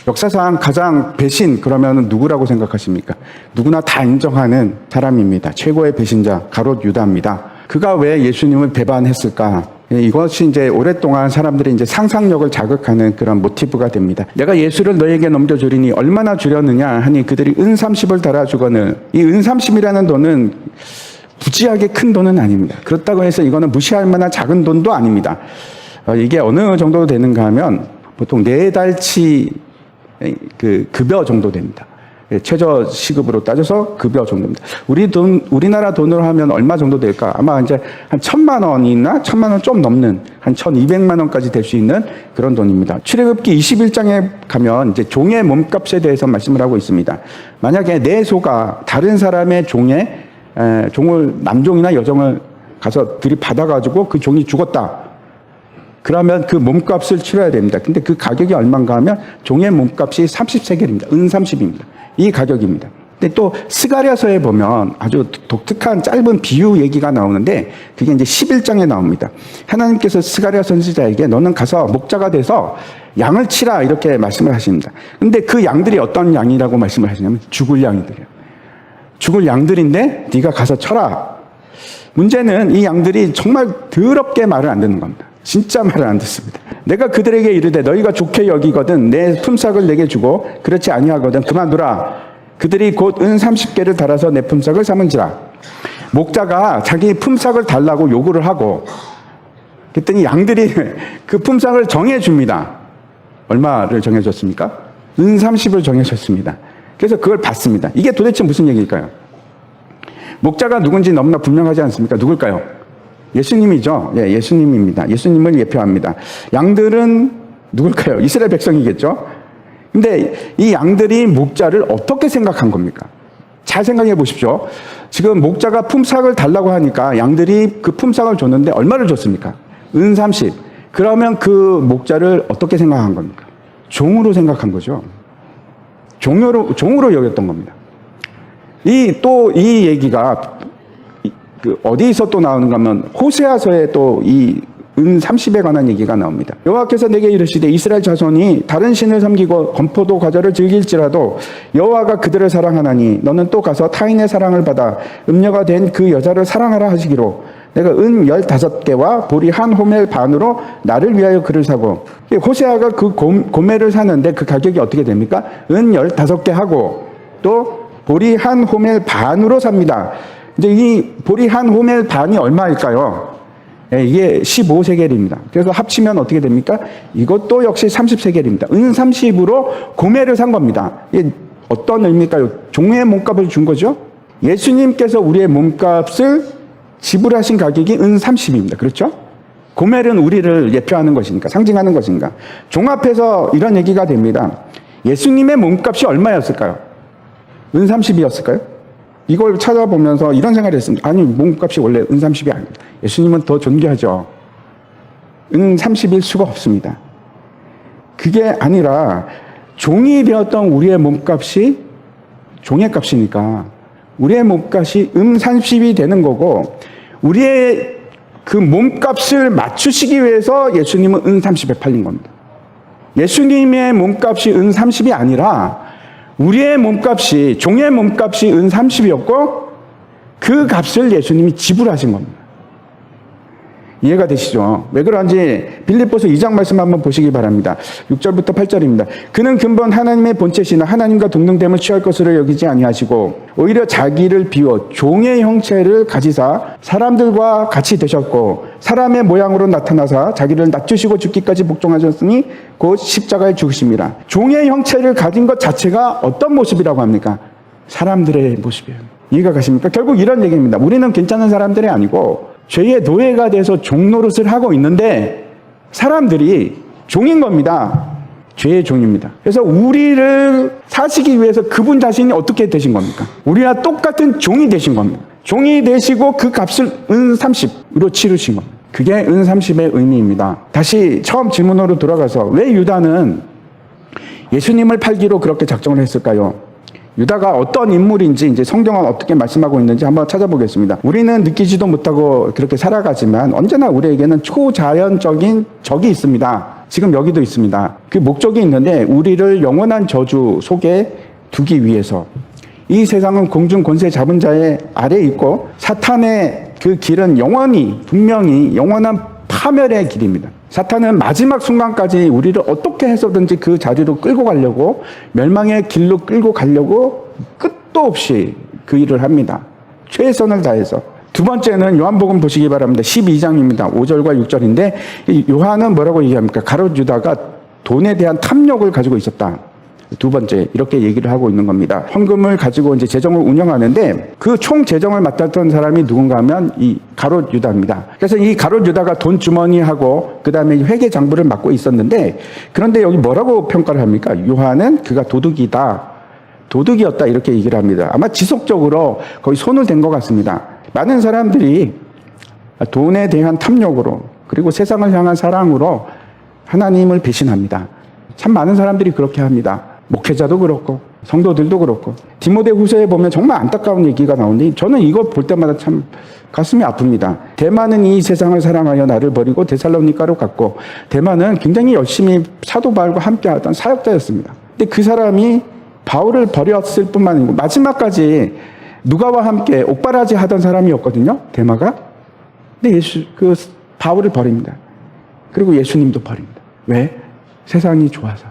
역사상 가장 배신 그러면 누구라고 생각하십니까? 누구나 다 인정하는 사람입니다. 최고의 배신자 가롯 유다입니다. 그가 왜 예수님을 배반했을까? 이것이 이제 오랫동안 사람들이 이제 상상력을 자극하는 그런 모티브가 됩니다. 내가 예수를 너에게 넘겨주리니 얼마나 주려느냐 하니 그들이 은 30을 달아주거늘. 이 은 30이라는 돈은 부지하게 큰 돈은 아닙니다. 그렇다고 해서 이거는 무시할 만한 작은 돈도 아닙니다. 이게 어느 정도 되는가 하면 보통 4달치 그 급여 정도 됩니다. 최저 시급으로 따져서 급여 정도입니다. 우리나라 돈으로 하면 얼마 정도 될까? 아마 이제 한 1,000만 원이나 1,000만 원 좀 넘는 한 1,200만 원까지 될 수 있는 그런 돈입니다. 출애굽기 21장에 가면 이제 종의 몸값에 대해서 말씀을 하고 있습니다. 만약에 내 소가 다른 사람의 종을 남종이나 여종을 가서 들이받아가지고 그 종이 죽었다. 그러면 그 몸값을 치러야 됩니다. 근데 그 가격이 얼마인가 하면 종의 몸값이 30세겔입니다. 은 30입니다. 이 가격입니다. 근데 또 스가랴서에 보면 아주 독특한 짧은 비유 얘기가 나오는데 그게 이제 11장에 나옵니다. 하나님께서 스가랴 선지자에게 너는 가서 목자가 돼서 양을 치라 이렇게 말씀을 하십니다. 근데 그 양들이 어떤 양이라고 말씀을 하시냐면 죽을 양이들이에요. 죽을 양들인데 네가 가서 쳐라. 문제는 이 양들이 정말 더럽게 말을 안 듣는 겁니다. 진짜 말을 안 듣습니다. 내가 그들에게 이르되 너희가 좋게 여기거든 내 품삯을 내게 주고 그렇지 아니하거든 그만두라. 그들이 곧 은 30개를 달아서 내 품삯을 삼은지라. 목자가 자기 품삯을 달라고 요구를 하고 그랬더니 양들이 그 품삯을 정해줍니다. 얼마를 정해줬습니까? 은 30을 정해줬습니다. 그래서 그걸 받습니다. 이게 도대체 무슨 얘기일까요? 목자가 누군지 너무나 분명하지 않습니까? 누굴까요? 예수님이죠. 예, 예수님입니다. 예수님을 예표합니다. 양들은 누굴까요? 이스라엘 백성이겠죠. 근데 이 양들이 목자를 어떻게 생각한 겁니까? 잘 생각해 보십시오. 지금 목자가 품삯을 달라고 하니까 양들이 그 품삯을 줬는데 얼마를 줬습니까? 은 30. 그러면 그 목자를 어떻게 생각한 겁니까? 종으로 생각한 거죠. 종으로 여겼던 겁니다. 이 얘기가 어디서 또 나오는가 하면 호세아서에 또 이 은 30에 관한 얘기가 나옵니다. 여호와께서 내게 이르시되 이스라엘 자손이 다른 신을 섬기고 건포도 과자를 즐길지라도 여호와가 그들을 사랑하나니 너는 또 가서 타인의 사랑을 받아 음녀가 된 그 여자를 사랑하라 하시기로 내가 은 15개와 보리 한 호멜 반으로 나를 위하여 그를 사고. 호세아가 그 고멜을 사는데 그 가격이 어떻게 됩니까? 은 15개 하고 또 보리 한 호멜 반으로 삽니다. 이제 이 보리 한 호멜 반이 얼마일까요? 예, 이게 15세겔입니다. 그래서 합치면 어떻게 됩니까? 이것도 역시 30세겔입니다. 은 30으로 고멜을 산 겁니다. 이게 어떤 의미일까요? 종의 몸값을 준 거죠? 예수님께서 우리의 몸값을 지불하신 가격이 은 30입니다. 그렇죠? 고멜은 우리를 예표하는 것이니까, 상징하는 것인가. 종 앞에서 이런 얘기가 됩니다. 예수님의 몸값이 얼마였을까요? 은 30이었을까요? 이걸 찾아보면서 이런 생각을 했습니다. 아니, 몸값이 원래 은 30이 아닙니다. 예수님은 더 존귀하죠. 은 30일 수가 없습니다. 그게 아니라 종이 되었던 우리의 몸값이 종의 값이니까 우리의 몸값이 은 30이 되는 거고 우리의 그 몸값을 맞추시기 위해서 예수님은 은 30에 팔린 겁니다. 예수님의 몸값이 은 30이 아니라 우리의 몸값이, 종의 몸값이 은 30이었고 그 값을 예수님이 지불하신 겁니다. 이해가 되시죠? 왜 그런지 빌립보서 2장 말씀 한번 보시기 바랍니다. 6절부터 8절입니다. 그는 근본 하나님의 본체시나 하나님과 동등됨을 취할 것으로 여기지 아니하시고 오히려 자기를 비워 종의 형체를 가지사 사람들과 같이 되셨고 사람의 모양으로 나타나사 자기를 낮추시고 죽기까지 복종하셨으니 곧 십자가에 죽으심이라. 종의 형체를 가진 것 자체가 어떤 모습이라고 합니까? 사람들의 모습이에요. 이해가 가십니까? 결국 이런 얘기입니다. 우리는 괜찮은 사람들이 아니고 죄의 노예가 돼서 종 노릇을 하고 있는데 사람들이 종인 겁니다. 죄의 종입니다. 그래서 우리를 사시기 위해서 그분 자신이 어떻게 되신 겁니까? 우리와 똑같은 종이 되신 겁니다. 종이 되시고 그 값을 은 30으로 치르신 겁니다. 그게 은 30의 의미입니다. 다시 처음 질문으로 돌아가서 왜 유다는 예수님을 팔기로 그렇게 작정을 했을까요? 유다가 어떤 인물인지 이제 성경은 어떻게 말씀하고 있는지 한번 찾아보겠습니다. 우리는 느끼지도 못하고 그렇게 살아가지만 언제나 우리에게는 초자연적인 적이 있습니다. 지금 여기도 있습니다. 그 목적이 있는데 우리를 영원한 저주 속에 두기 위해서. 이 세상은 공중 권세 잡은 자의 아래에 있고 사탄의 그 길은 영원히 분명히 영원한 파멸의 길입니다. 사탄은 마지막 순간까지 우리를 어떻게 해서든지 그 자리로 끌고 가려고 멸망의 길로 끌고 가려고 끝도 없이 그 일을 합니다. 최선을 다해서. 두 번째는 요한복음 보시기 바랍니다. 12장입니다. 5절과 6절인데 요한은 뭐라고 얘기합니까? 가룟 유다가 돈에 대한 탐욕을 가지고 있었다. 두 번째 이렇게 얘기를 하고 있는 겁니다. 헌금을 가지고 이제 재정을 운영하는데 그 총 재정을 맡았던 사람이 누군가 하면 이 가룟 유다입니다. 그래서 이 가룟 유다가 돈 주머니하고 그 다음에 회계 장부를 맡고 있었는데 그런데 여기 뭐라고 평가를 합니까? 요한은 그가 도둑이었다 이렇게 얘기를 합니다. 아마 지속적으로 거의 손을 댄 것 같습니다. 많은 사람들이 돈에 대한 탐욕으로 그리고 세상을 향한 사랑으로 하나님을 배신합니다. 참 많은 사람들이 그렇게 합니다. 목회자도 그렇고 성도들도 그렇고. 디모데후서에 보면 정말 안타까운 얘기가 나오는데 저는 이거 볼 때마다 참 가슴이 아픕니다. 대만은 이 세상을 사랑하여 나를 버리고 데살로니가로 갔고 대만은 굉장히 열심히 사도 바울과 함께하던 사역자였습니다. 근데 그 사람이 바울을 버렸을 뿐만 아니고 마지막까지 누가와 함께 옥바라지 하던 사람이었거든요. 대마가. 근데 바울을 버립니다. 그리고 예수님도 버립니다. 왜? 세상이 좋아서.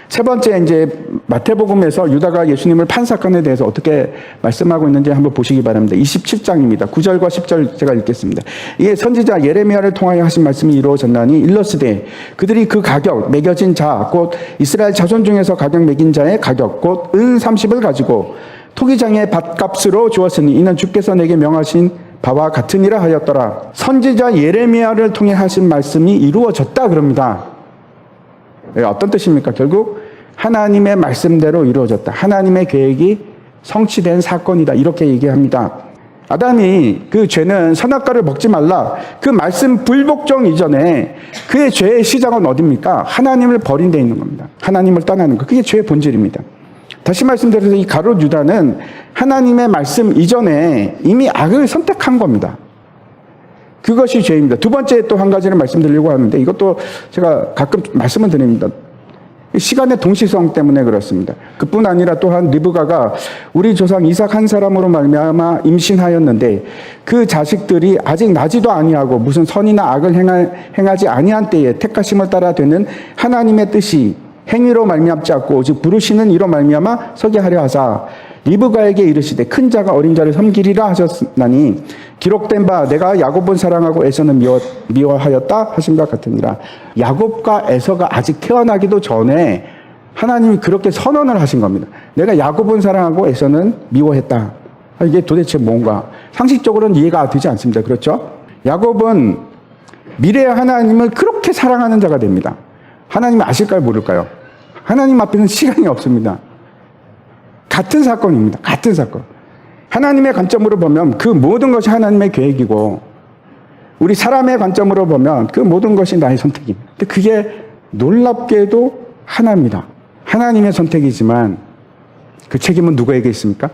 세 번째 이제 마태복음에서 유다가 예수님을 판 사건에 대해서 어떻게 말씀하고 있는지 한번 보시기 바랍니다. 27장입니다. 9절과 10절 제가 읽겠습니다. 이게 선지자 예레미야를 통하여 하신 말씀이 이루어졌나니 일러스되 그들이 그 가격 매겨진 자 곧 이스라엘 자손 중에서 가격 매긴 자의 가격 곧 은 30을 가지고 토기장의 밭값으로 주었으니 이는 주께서 내게 명하신 바와 같으니라 하였더라. 선지자 예레미야를 통해 하신 말씀이 이루어졌다 그럽니다. 어떤 뜻입니까? 결국 하나님의 말씀대로 이루어졌다. 하나님의 계획이 성취된 사건이다. 이렇게 얘기합니다. 아담이 그 죄는 선악과를 먹지 말라. 그 말씀 불복종 이전에 그의 죄의 시작은 어디입니까? 하나님을 버린 데 있는 겁니다. 하나님을 떠나는 것. 그게 죄의 본질입니다. 다시 말씀드려서 이 가룟 유다는 하나님의 말씀 이전에 이미 악을 선택한 겁니다. 그것이 죄입니다. 두 번째 또 한 가지를 말씀드리려고 하는데 이것도 제가 가끔 말씀을 드립니다. 시간의 동시성 때문에 그렇습니다. 그뿐 아니라 또한 리브가가 우리 조상 이삭 한 사람으로 말미암아 임신하였는데 그 자식들이 아직 나지도 아니하고 무슨 선이나 악을 행하지 아니한 때에 택하심을 따라 되는 하나님의 뜻이 행위로 말미암지 않고 오직 부르시는 이로 말미암아 서게 하려 하사 리브가에게 이르시되 큰 자가 어린 자를 섬기리라 하셨나니 기록된 바 내가 야곱은 사랑하고 에서는 미워하였다 하심과 같으니라. 야곱과 에서가 아직 태어나기도 전에 하나님이 그렇게 선언을 하신 겁니다. 내가 야곱은 사랑하고 에서는 미워했다. 이게 도대체 뭔가 상식적으로는 이해가 되지 않습니다. 그렇죠? 야곱은 미래의 하나님을 그렇게 사랑하는 자가 됩니다. 하나님이 아실까요? 모를까요? 하나님 앞에는 시간이 없습니다. 같은 사건입니다. 같은 사건. 하나님의 관점으로 보면 그 모든 것이 하나님의 계획이고 우리 사람의 관점으로 보면 그 모든 것이 나의 선택입니다. 근데 그게 놀랍게도 하나입니다. 하나님의 선택이지만 그 책임은 누구에게 있습니까?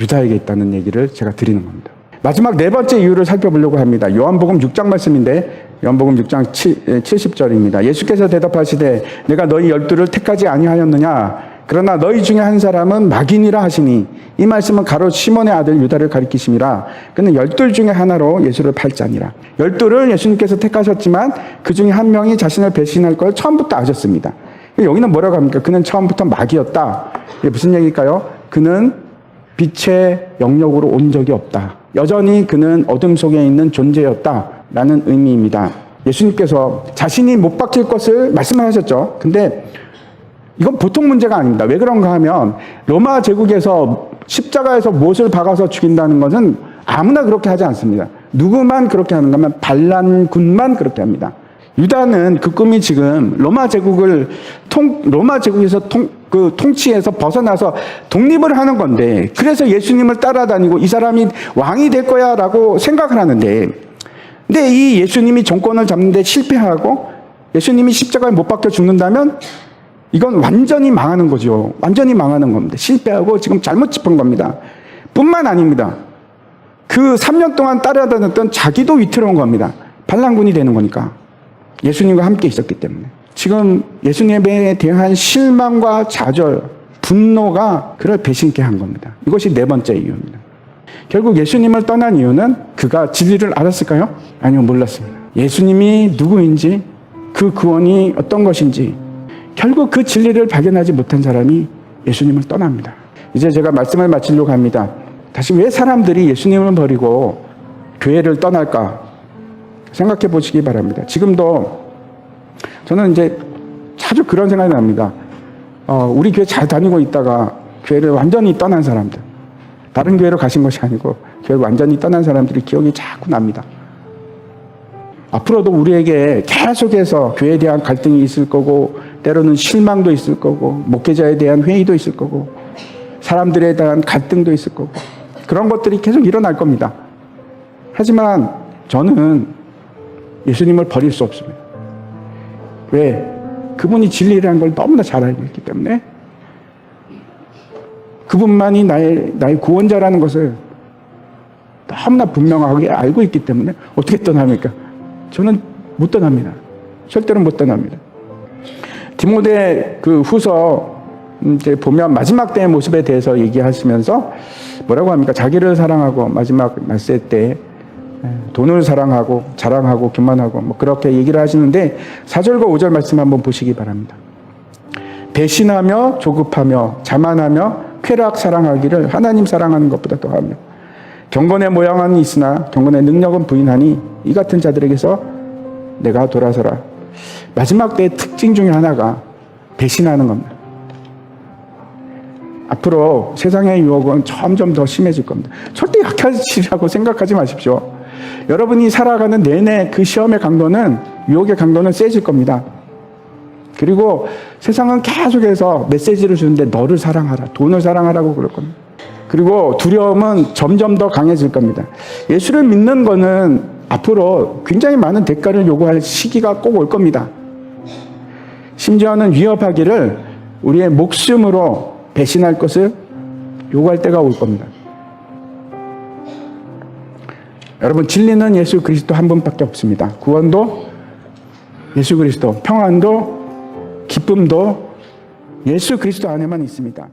유다에게 있다는 얘기를 제가 드리는 겁니다. 마지막 네 번째 이유를 살펴보려고 합니다. 요한복음 6장 말씀인데 요한복음 6장 70절입니다. 예수께서 대답하시되 내가 너희 12를 택하지 아니하였느냐? 그러나 너희 중에 한 사람은 마귀니라 하시니 이 말씀은 가롯 시몬의 아들 유다를 가리키심이라. 그는 12 중에 하나로 예수를 팔자니라. 12를 예수님께서 택하셨지만 그 중에 한 명이 자신을 배신할 걸 처음부터 아셨습니다. 여기는 뭐라고 합니까? 그는 처음부터 마귀였다. 이게 무슨 얘기일까요? 그는 빛의 영역으로 온 적이 없다. 여전히 그는 어둠 속에 있는 존재였다라는 의미입니다. 예수님께서 자신이 못 박힐 것을 말씀하셨죠. 근데 이건 보통 문제가 아닙니다. 왜 그런가 하면 로마 제국에서 십자가에서 못을 박아서 죽인다는 것은 아무나 그렇게 하지 않습니다. 누구만 그렇게 하는가 하면 반란군만 그렇게 합니다. 유다는 그 꿈이 지금 로마 제국에서 통치에서 벗어나서 독립을 하는 건데 그래서 예수님을 따라다니고 이 사람이 왕이 될 거야 라고 생각을 하는데 근데 이 예수님이 정권을 잡는 데 실패하고 예수님이 십자가에 못 박혀 죽는다면 이건 완전히 망하는 거죠. 완전히 망하는 겁니다. 실패하고 지금 잘못 짚은 겁니다. 뿐만 아닙니다. 그 3년 동안 따라다녔던 자기도 위태로운 겁니다. 반란군이 되는 거니까. 예수님과 함께 있었기 때문에. 지금 예수님에 대한 실망과 좌절, 분노가 그를 배신케 한 겁니다. 이것이 네 번째 이유입니다. 결국 예수님을 떠난 이유는 그가 진리를 알았을까요? 아니요, 몰랐습니다. 예수님이 누구인지, 그 구원이 어떤 것인지, 결국 그 진리를 발견하지 못한 사람이 예수님을 떠납니다. 이제 제가 말씀을 마치려고 합니다. 다시 왜 사람들이 예수님을 버리고 교회를 떠날까 생각해 보시기 바랍니다. 지금도 저는 이제 자주 그런 생각이 납니다. 우리 교회 잘 다니고 있다가 교회를 완전히 떠난 사람들, 다른 교회로 가신 것이 아니고 교회를 완전히 떠난 사람들이 기억이 자꾸 납니다. 앞으로도 우리에게 계속해서 교회에 대한 갈등이 있을 거고, 때로는 실망도 있을 거고, 목회자에 대한 회의도 있을 거고, 사람들에 대한 갈등도 있을 거고, 그런 것들이 계속 일어날 겁니다. 하지만 저는 예수님을 버릴 수 없습니다. 왜? 그분이 진리라는 걸 너무나 잘 알고 있기 때문에, 그분만이 나의 구원자라는 것을 너무나 분명하게 알고 있기 때문에 어떻게 떠납니까? 저는 못 떠납니다. 절대로 못 떠납니다. 디모데 그 후서 이제 보면 마지막 때의 모습에 대해서 얘기하시면서 뭐라고 합니까? 자기를 사랑하고 마지막 말세 때 돈을 사랑하고 자랑하고 교만하고 뭐 그렇게 얘기를 하시는데 4절과 5절 말씀 한번 보시기 바랍니다. 배신하며 조급하며 자만하며 쾌락 사랑하기를 하나님 사랑하는 것보다 더하며 경건의 모양은 있으나 경건의 능력은 부인하니 이 같은 자들에게서 내가 돌아서라. 마지막 때의 특징 중에 하나가 배신하는 겁니다. 앞으로 세상의 유혹은 점점 더 심해질 겁니다. 절대 약하시라고 생각하지 마십시오. 여러분이 살아가는 내내 그 시험의 강도는, 유혹의 강도는 세질 겁니다. 그리고 세상은 계속해서 메시지를 주는데 너를 사랑하라, 돈을 사랑하라고 그럴 겁니다. 그리고 두려움은 점점 더 강해질 겁니다. 예수를 믿는 거는 앞으로 굉장히 많은 대가를 요구할 시기가 꼭 올 겁니다. 심지어는 위협하기를 우리의 목숨으로 배신할 것을 요구할 때가 올 겁니다. 여러분, 진리는 예수 그리스도 한 분밖에 없습니다. 구원도 예수 그리스도, 평안도 기쁨도 예수 그리스도 안에만 있습니다.